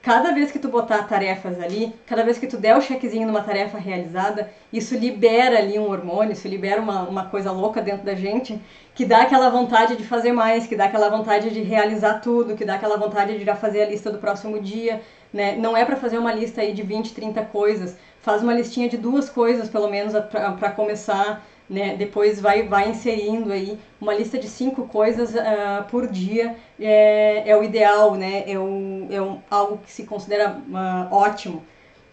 Cada vez que tu botar tarefas ali, cada vez que tu der o checkzinho numa tarefa realizada, isso libera ali um hormônio, isso libera uma coisa louca dentro da gente, que dá aquela vontade de fazer mais, que dá aquela vontade de realizar tudo, que dá aquela vontade de já fazer a lista do próximo dia, né? Não é para fazer uma lista aí de 20, 30 coisas, faz uma listinha de 2 coisas, pelo menos, para começar, né? Depois vai inserindo aí uma lista de 5 coisas por dia, é o ideal, né? Algo que se considera ótimo,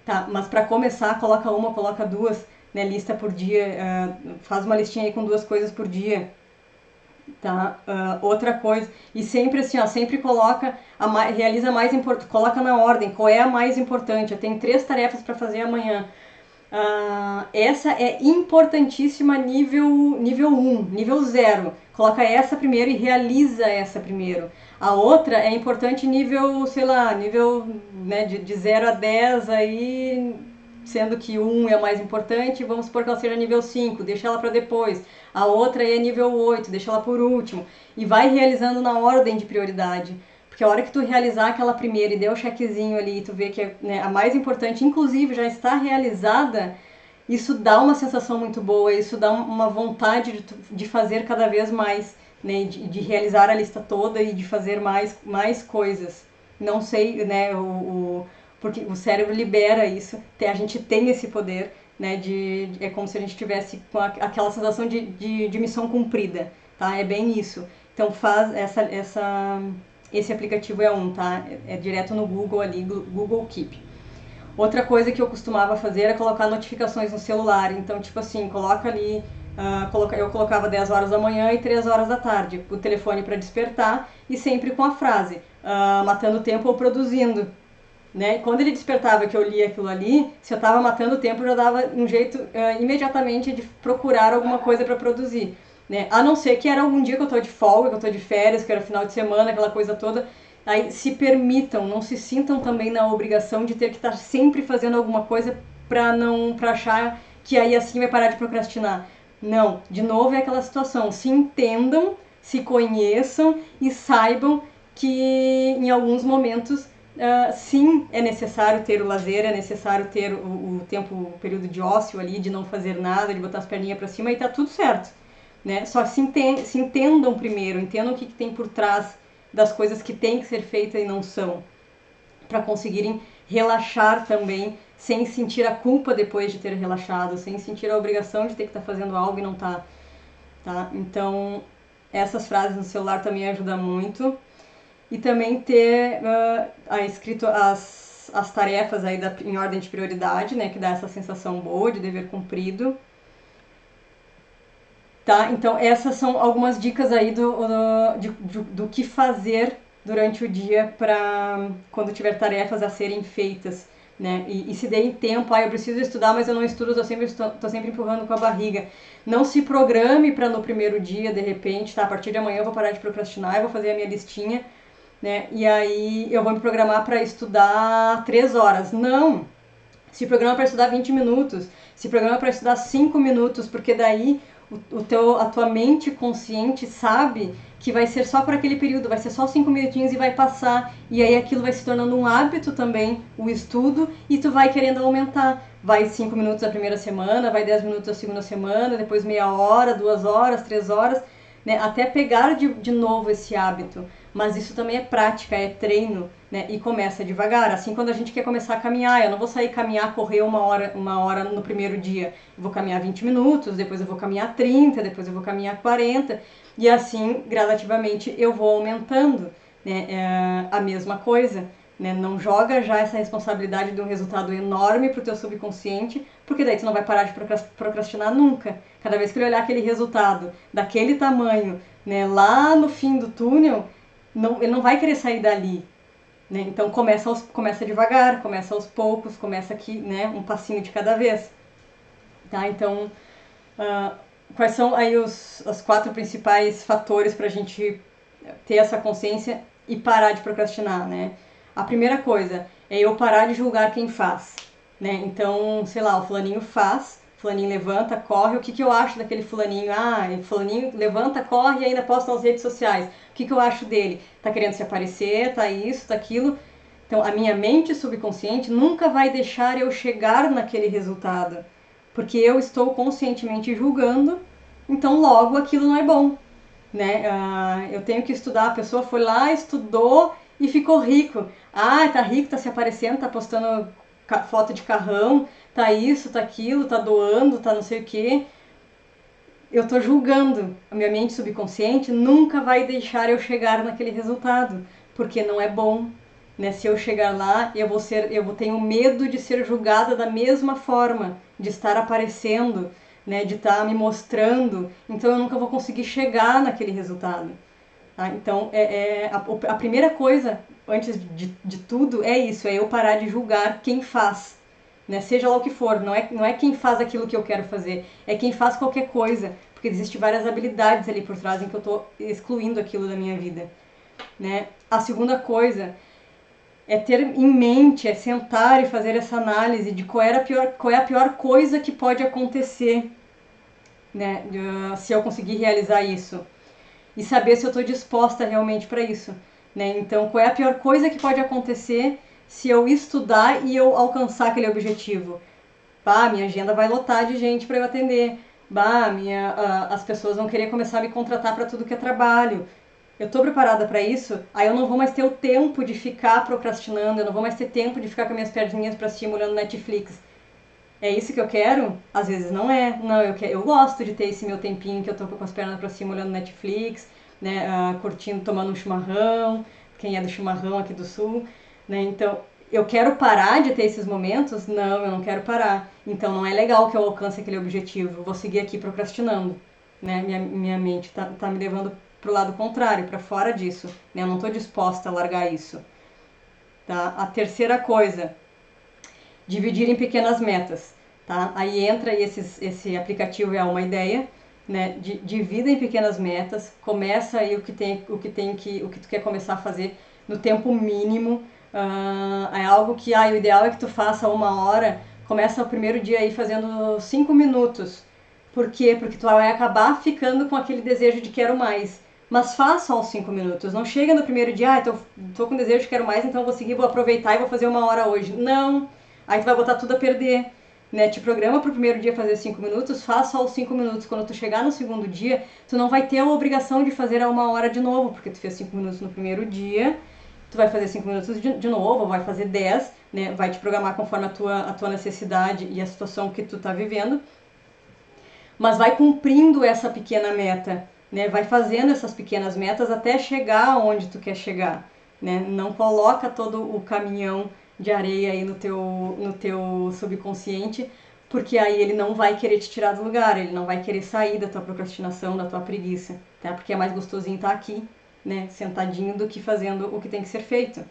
tá? Mas para começar, coloca uma, coloca 2, né? Lista por dia, faz uma listinha aí com 2 coisas por dia, tá? Outra coisa, e sempre assim, ó, sempre realiza mais importante, coloca na ordem, qual é a mais importante. Eu tenho 3 tarefas para fazer amanhã. Essa é importantíssima nível 1, nível 0. Coloca essa primeiro e realiza essa primeiro. A outra é importante nível, sei lá, nível, né, de 0 a 10 aí, sendo que 1 é mais importante, vamos supor que ela seja nível 5, deixa ela para depois. A outra é nível 8, deixa ela por último. E vai realizando na ordem de prioridade. Porque a hora que tu realizar aquela primeira e der o checkzinho ali, tu vê que é, né, a mais importante, inclusive já está realizada, isso dá uma sensação muito boa, isso dá uma vontade de fazer cada vez mais, né, de realizar a lista toda e de fazer mais coisas. Não sei, né, porque o cérebro libera isso, a gente tem esse poder, né, é como se a gente tivesse com aquela sensação de missão cumprida, tá? É bem isso. Então faz esse aplicativo é tá? É direto no Google ali, Google Keep. Outra coisa que eu costumava fazer era colocar notificações no celular. Então, tipo assim, coloca ali, eu colocava 10 horas da manhã e 3 horas da tarde, o telefone para despertar e sempre com a frase, matando tempo ou produzindo. Né? Quando ele despertava que eu lia aquilo ali, se eu estava matando tempo, eu já dava um jeito imediatamente de procurar alguma coisa para produzir. Né? A não ser que era algum dia que eu estou de folga, que eu estou de férias, que era final de semana, aquela coisa toda. Aí se permitam, não se sintam também na obrigação de ter que estar sempre fazendo alguma coisa para achar que aí assim vai parar de procrastinar. Não, de novo é aquela situação, se entendam, se conheçam e saibam que em alguns momentos Sim, é necessário ter o lazer, é necessário ter o tempo, o período de ócio ali, de não fazer nada, de botar as perninhas para cima e tá tudo certo, né? Só se entendam primeiro, entendam o que tem por trás das coisas que têm que ser feitas e não são, para conseguirem relaxar também, sem sentir a culpa depois de ter relaxado, sem sentir a obrigação de ter que estar fazendo algo e não tá? Então, essas frases no celular também ajudam muito. E também ter escrito as tarefas aí em ordem de prioridade, né, que dá essa sensação boa de dever cumprido. Tá? Então, essas são algumas dicas aí do que fazer durante o dia para quando tiver tarefas a serem feitas. Né? E se deem tempo, eu preciso estudar, mas eu não estudo, tô sempre empurrando com a barriga. Não se programe para no primeiro dia, de repente, tá? A partir de amanhã eu vou parar de procrastinar, eu vou fazer a minha listinha, né? E aí eu vou me programar para estudar 3 horas. Não! Se programa para estudar 20 minutos, se programa para estudar 5 minutos, porque daí a tua mente consciente sabe que vai ser só por aquele período, vai ser só 5 minutinhos e vai passar. E aí aquilo vai se tornando um hábito também, o estudo, e tu vai querendo aumentar. Vai 5 minutos a primeira semana, vai 10 minutos a segunda semana, depois meia hora, 2 horas, 3 horas, né? Até pegar de novo esse hábito. Mas isso também é prática, é treino, né? E começa devagar. Assim, quando a gente quer começar a caminhar, eu não vou sair caminhar, correr uma hora no primeiro dia. Eu vou caminhar 20 minutos, depois eu vou caminhar 30, depois eu vou caminhar 40. E assim, gradativamente, eu vou aumentando, né? A mesma coisa. Né? Não joga já essa responsabilidade de um resultado enorme pro teu subconsciente, porque daí tu não vai parar de procrastinar nunca. Cada vez que ele olhar aquele resultado daquele tamanho, né, lá no fim do túnel, ele não vai querer sair dali. Né? Então começa devagar, começa aos poucos, começa aqui, né, um passinho de cada vez. Tá? Então, quais são aí os 4 principais fatores para a gente ter essa consciência e parar de procrastinar, né? A primeira coisa é eu parar de julgar quem faz, né? Então, sei lá, o fulaninho faz, fulaninho levanta, corre, o que eu acho daquele fulaninho? Fulaninho levanta, corre e ainda posta nas redes sociais. O que eu acho dele? Tá querendo se aparecer, tá isso, tá aquilo. Então, a minha mente subconsciente nunca vai deixar eu chegar naquele resultado, porque eu estou conscientemente julgando, então logo aquilo não é bom, né? Eu tenho que estudar, a pessoa foi lá, estudou e ficou rico. Tá rico, tá se aparecendo, tá postando foto de carrão, tá isso, tá aquilo, tá doando, tá não sei o quê. Eu tô julgando. A minha mente subconsciente nunca vai deixar eu chegar naquele resultado, porque não é bom. Né? Se eu chegar lá, eu vou ter medo de ser julgada da mesma forma, de estar aparecendo, né? De estar me mostrando. Então eu nunca vou conseguir chegar naquele resultado. Tá? Então a primeira coisa, antes de tudo, é isso, é eu parar de julgar quem faz. Né? Seja lá o que for, não é quem faz aquilo que eu quero fazer, é quem faz qualquer coisa, porque existem várias habilidades ali por trás em que eu estou excluindo aquilo da minha vida. Né? A segunda coisa é ter em mente, é sentar e fazer essa análise de qual é a pior coisa que pode acontecer, né? Se eu conseguir realizar isso. E saber se eu estou disposta realmente para isso. Né? Então, qual é a pior coisa que pode acontecer se eu estudar e eu alcançar aquele objetivo? Minha agenda vai lotar de gente para eu atender. As pessoas vão querer começar a me contratar para tudo que é trabalho. Eu estou preparada para isso? Aí eu não vou mais ter o tempo de ficar procrastinando, eu não vou mais ter tempo de ficar com minhas perninhas para cima olhando Netflix. É isso que eu quero? Às vezes não é. Não, eu gosto de ter esse meu tempinho que eu tô com as pernas para cima olhando Netflix, né, curtindo, tomando um chimarrão, quem é do chimarrão aqui do sul, né? Então, eu quero parar de ter esses momentos? Não, eu não quero parar. Então, não é legal que eu alcance aquele objetivo. Eu vou seguir aqui procrastinando, né? Minha mente tá me levando pro lado contrário, para fora disso, né? Eu não tô disposta a largar isso, tá? A terceira coisa, dividir em pequenas metas, tá? Aí entra esse aplicativo é uma ideia, né? Divida em pequenas metas, começa aí o que tu quer começar a fazer no tempo mínimo. É algo que o ideal é que tu faça 1 hora, começa o primeiro dia aí fazendo 5 minutos. Por quê? Porque tu vai acabar ficando com aquele desejo de quero mais. mas faz só os 5 minutos. Não chega no primeiro dia, tô com desejo, quero mais, então vou seguir, vou aproveitar e vou fazer 1 hora hoje. Não, aí tu vai botar tudo a perder. Né, te programa pro primeiro dia fazer 5 minutos, faz só os 5 minutos. Quando tu chegar no segundo dia, tu não vai ter a obrigação de fazer a 1 hora de novo, porque tu fez 5 minutos no primeiro dia, tu vai fazer 5 minutos de novo, ou vai fazer 10, né, vai te programar conforme a tua necessidade e a situação que tu tá vivendo, mas vai cumprindo essa pequena meta, né, vai fazendo essas pequenas metas até chegar onde tu quer chegar, né, não coloca todo o caminhão de areia aí no teu subconsciente, porque aí ele não vai querer te tirar do lugar, ele não vai querer sair da tua procrastinação, da tua preguiça, tá? Porque é mais gostosinho estar aqui, né, sentadinho, do que fazendo o que tem que ser feito.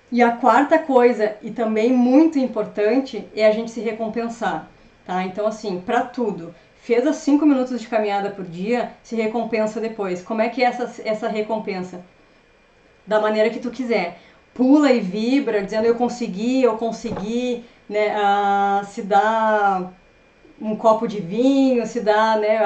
E a quarta coisa, e também muito importante, é a gente se recompensar, tá? Então, assim, para tudo, fez os 5 minutos de caminhada por dia, se recompensa depois. Como é que é essa recompensa? Da maneira que tu quiser. Pula e vibra, dizendo eu consegui, né? Se dá um copo de vinho, se dá, né,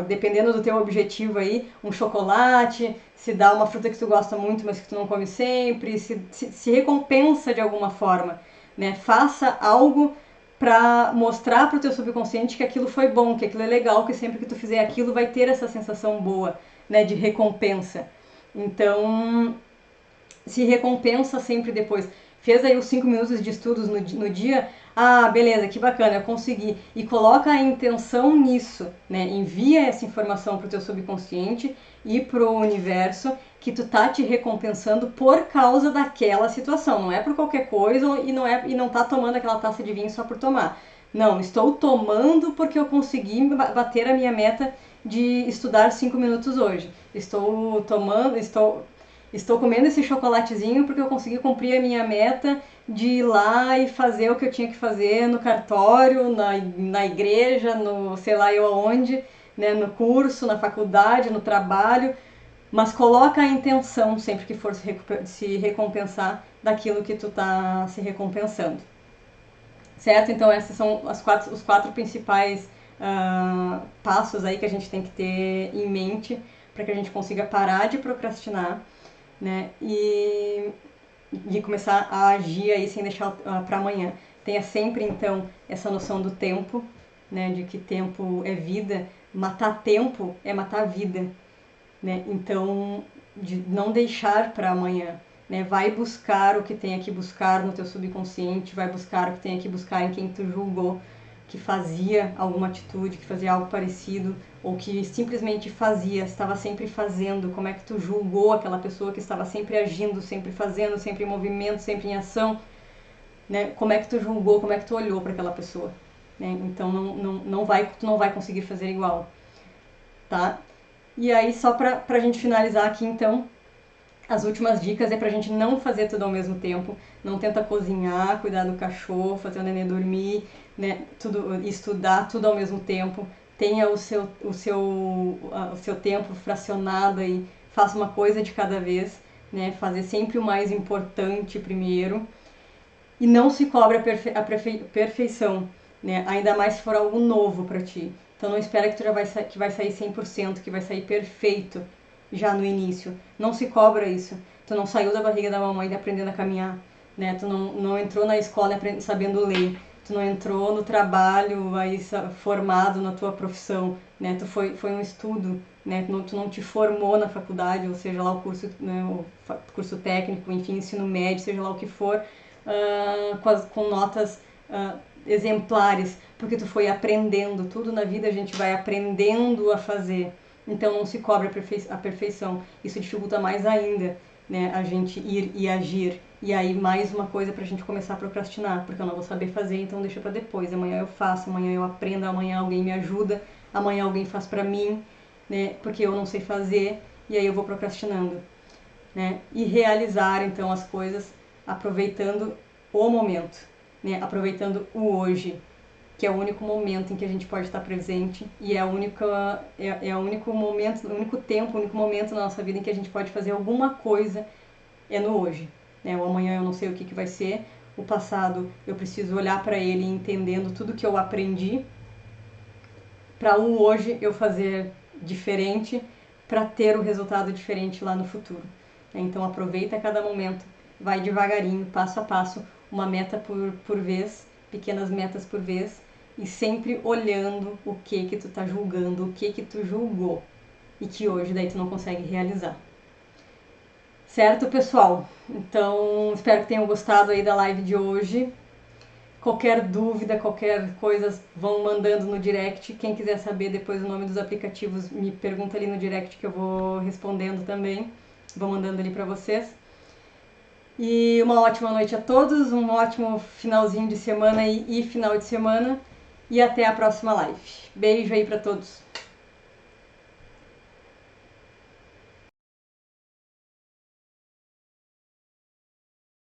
dependendo do teu objetivo aí, um chocolate, se dá uma fruta que tu gosta muito, mas que tu não come sempre, se recompensa de alguma forma, né? Faça algo para mostrar para o teu subconsciente que aquilo foi bom, que aquilo é legal, que sempre que tu fizer aquilo vai ter essa sensação boa, né, de recompensa. Então, se recompensa sempre depois. Fez aí os 5 minutos de estudos no dia, beleza, que bacana, eu consegui. E coloca a intenção nisso, né? Envia essa informação pro teu subconsciente e pro universo que tu tá te recompensando por causa daquela situação. Não é por qualquer coisa e não tá tomando aquela taça de vinho só por tomar. Não, estou tomando porque eu consegui bater a minha meta de estudar 5 minutos hoje. Estou comendo esse chocolatezinho porque eu consegui cumprir a minha meta de ir lá e fazer o que eu tinha que fazer no cartório, na igreja, no sei lá eu aonde, né, no curso, na faculdade, no trabalho, mas coloca a intenção sempre que for se recompensar daquilo que tu tá se recompensando. Certo? Então esses são os 4 principais passos aí que a gente tem que ter em mente para que a gente consiga parar de procrastinar, né? E começar a agir aí sem deixar para amanhã. Tenha sempre então essa noção do tempo, né? De que tempo é vida. Matar tempo é matar vida, né? Então, de não deixar para amanhã, né? Vai buscar o que tem que buscar no teu subconsciente, vai buscar o que tem que buscar em quem tu julgou que fazia alguma atitude, que fazia algo parecido, ou que simplesmente fazia, estava sempre fazendo. Como é que tu julgou aquela pessoa que estava sempre agindo, sempre fazendo, sempre em movimento, sempre em ação, né? Como é que tu julgou, como é que tu olhou para aquela pessoa, né? Então tu não vai conseguir fazer igual, tá? E aí só pra gente finalizar aqui então, as últimas dicas é pra gente não fazer tudo ao mesmo tempo. Não tenta cozinhar, cuidar do cachorro, fazer o neném dormir, né? Estudar tudo ao mesmo tempo. Tenha o seu tempo fracionado aí. Faça uma coisa de cada vez, né? Fazer sempre o mais importante primeiro. E não se cobra a perfeição, né? Ainda mais se for algo novo para ti. Então não espera que tu já vai sair 100%, que vai sair perfeito já no início. Não se cobra isso. Tu não saiu da barriga da mamãe aprendendo a caminhar, né? Tu não entrou na escola sabendo ler. Tu não entrou no trabalho aí formado na tua profissão, né? Foi um estudo, né? Tu não te formou na faculdade, ou seja lá o curso, né? O curso técnico, enfim, ensino médio, seja lá o que for, com notas exemplares, porque tu foi aprendendo. Tudo na vida a gente vai aprendendo a fazer. Então não se cobra a perfeição. Isso dificulta mais ainda, né, a gente ir e agir. E aí mais uma coisa pra gente começar a procrastinar, porque eu não vou saber fazer, então deixa pra depois. Amanhã eu faço, amanhã eu aprendo, amanhã alguém me ajuda, amanhã alguém faz pra mim, né, porque eu não sei fazer, e aí eu vou procrastinando, né? E realizar então as coisas aproveitando o momento, né? Aproveitando o hoje, que é o único momento em que a gente pode estar presente e é o único momento, o único tempo, o único momento na nossa vida em que a gente pode fazer alguma coisa é no hoje, né? O amanhã eu não sei o que vai ser, o passado eu preciso olhar para ele entendendo tudo que eu aprendi, para o hoje eu fazer diferente, para ter o resultado diferente lá no futuro. Então aproveita cada momento, vai devagarinho, passo a passo, uma meta por vez, pequenas metas por vez, e sempre olhando o que tu tá julgando, o que tu julgou e que hoje daí tu não consegue realizar. Certo, pessoal? Então, espero que tenham gostado aí da live de hoje. Qualquer dúvida, qualquer coisa, vão mandando no direct. Quem quiser saber depois o nome dos aplicativos, me pergunta ali no direct que eu vou respondendo também. Vou mandando ali para vocês. E uma ótima noite a todos, um ótimo finalzinho de semana e final de semana. E até a próxima live. Beijo aí para todos.